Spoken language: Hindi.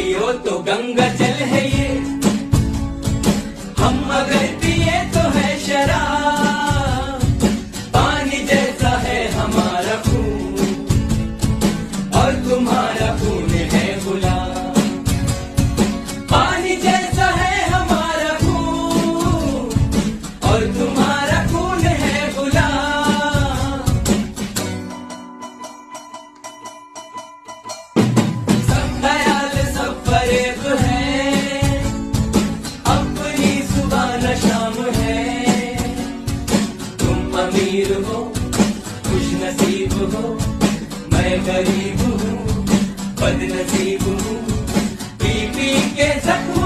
पियो तो गंगा जल है ये, हम अगर पिए तो है शराब। पानी जैसा है हमारा खून और तुम्हारा खून है गुलाब। पानी जैसा है हमारा खून और तुम्हारा खून है गुलाब। सब ख्याल सब फरेब है, अपनी सुबह न शाम है। तुम अमीर हो खुश नसीब हो, मैं गरीब हूँ बदनसीब हूँ। पी पी के जख्म